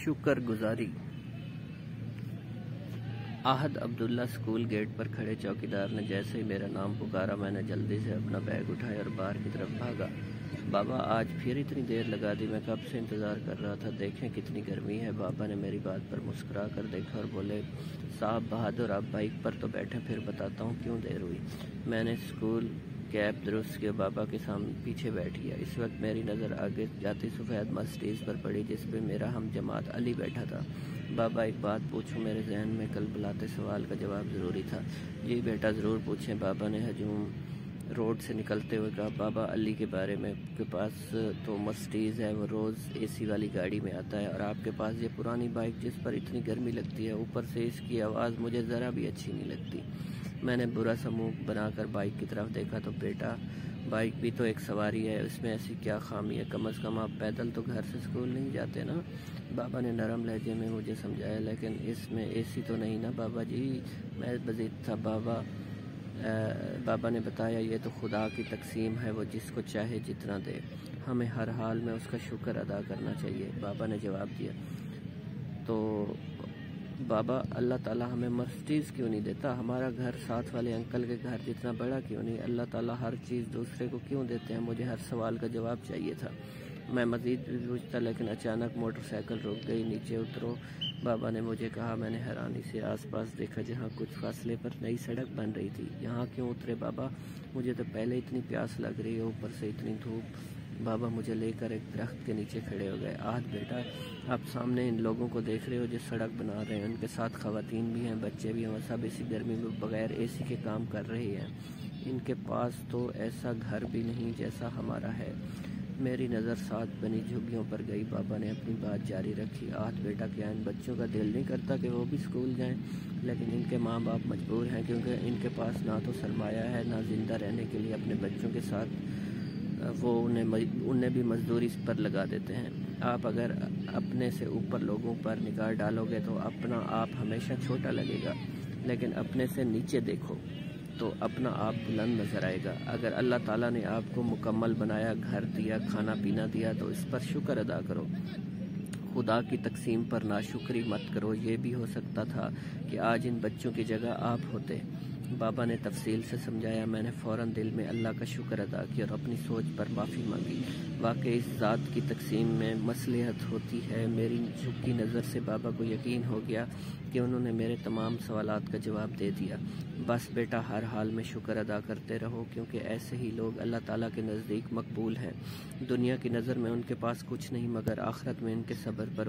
शुक्रगुजारी। Ahad Abdullah school gate पर खड़े चौकीदार ने जैसे ही मेरा नाम पुकारा, मैंने जल्दी से अपना बैग उठाया और बाहर की तरफ भागा। बाबा आज फिर इतनी देर लगा दी, मैं कब से इंतज़ार कर रहा था, देखें कितनी गर्मी है। बाबा ने मेरी बात पर मुस्कुरा कर देखा और बोले, साहब बहादुर, आप बाइक पर तो बैठे, फिर बताता हूँ क्यों देर हुई। मैंने स्कूल कैब दुरुस्त किया, बाबा के सामने पीछे बैठ गया। इस वक्त मेरी नज़र आगे जाती सफ़ेद मर्सिडीज़ पर पड़ी जिस पर मेरा हम जमात अली बैठा था। बाबा एक बात पूछूं, मेरे जहन में कल बुलाते सवाल का जवाब ज़रूरी था। जी बेटा ज़रूर पूछें, बाबा ने हजूम रोड से निकलते हुए कहा। बाबा अली के बारे में, के पास तो मर्सिडीज़ है, वो रोज़ एसी वाली गाड़ी में आता है, और आपके पास ये पुरानी बाइक जिस पर इतनी गर्मी लगती है, ऊपर से इसकी आवाज़ मुझे ज़रा भी अच्छी नहीं लगती। मैंने बुरा सा मुंह बनाकर बाइक की तरफ देखा तो बेटा, बाइक भी तो एक सवारी है, इसमें ऐसी क्या खामी है, कम से कम आप पैदल तो घर से स्कूल नहीं जाते ना। बाबा ने नरम लहजे में मुझे समझाया, लेकिन इसमें एसी तो नहीं ना बाबा जी। मैं बज़िद था। बाबा ने बताया, ये तो खुदा की तकसीम है, वो जिसको चाहे जितना दे, हमें हर हाल में उसका शुक्र अदा करना चाहिए। बाबा ने जवाब दिया, तो बाबा अल्लाह ताला हमें मर्सिडीज़ क्यों नहीं देता, हमारा घर साथ वाले अंकल के घर जितना बड़ा क्यों नहीं, अल्लाह ताला हर चीज़ दूसरे को क्यों देते हैं। मुझे हर सवाल का जवाब चाहिए था। मैं मज़ीद भी पूछता, लेकिन अचानक मोटरसाइकिल रुक गई। नीचे उतरो, बाबा ने मुझे कहा। मैंने हैरानी से आसपास देखा, जहाँ कुछ फासले पर नई सड़क बन रही थी। यहाँ क्यों उतरे बाबा, मुझे तो पहले इतनी प्यास लग रही है, ऊपर से इतनी धूप। बाबा मुझे लेकर एक दरख्त के नीचे खड़े हो गए। आहद बेटा, आप सामने इन लोगों को देख रहे हो जो सड़क बना रहे हैं, उनके साथ खवातीन भी हैं, बच्चे भी हैं, और सब इसी गर्मी में बगैर एसी के काम कर रहे हैं। इनके पास तो ऐसा घर भी नहीं जैसा हमारा है। मेरी नज़र साथ बनी झुग्गियों पर गई। बाबा ने अपनी बात जारी रखी, आहद बेटा, क्या इन बच्चों का दिल नहीं करता कि वो भी स्कूल जाएं, लेकिन इनके माँ बाप मजबूर हैं, क्योंकि इनके पास ना तो सरमाया है, ना जिंदा रहने के लिए अपने बच्चों के साथ वो उन्हें भी मजदूरी पर लगा देते हैं। आप अगर अपने से ऊपर लोगों पर निगाह डालोगे तो अपना आप हमेशा छोटा लगेगा, लेकिन अपने से नीचे देखो तो अपना आप बुलंद नजर आएगा। अगर अल्लाह ताला ने आपको मुकम्मल बनाया, घर दिया, खाना पीना दिया, तो इस पर शुक्र अदा करो। खुदा की तकसीम पर नाशुक्री मत करो। ये भी हो सकता था कि आज इन बच्चों की जगह आप होते। बाबा ने तफसील से समझाया। मैंने फ़ौरन दिल में अल्लाह का शुक्र अदा किया और अपनी सोच पर माफ़ी मांगी। वाकई इस ज़ात की तकसीम में मसलिहत होती है। मेरी झुकी नज़र से बाबा को यकीन हो गया कि उन्होंने मेरे तमाम सवालात का जवाब दे दिया। बस बेटा, हर हाल में शुक्र अदा करते रहो, क्योंकि ऐसे ही लोग अल्लाह ताला के नज़दीक मकबूल हैं। दुनिया की नज़र में उनके पास कुछ नहीं, मगर आखिरत में इनके सब्र पर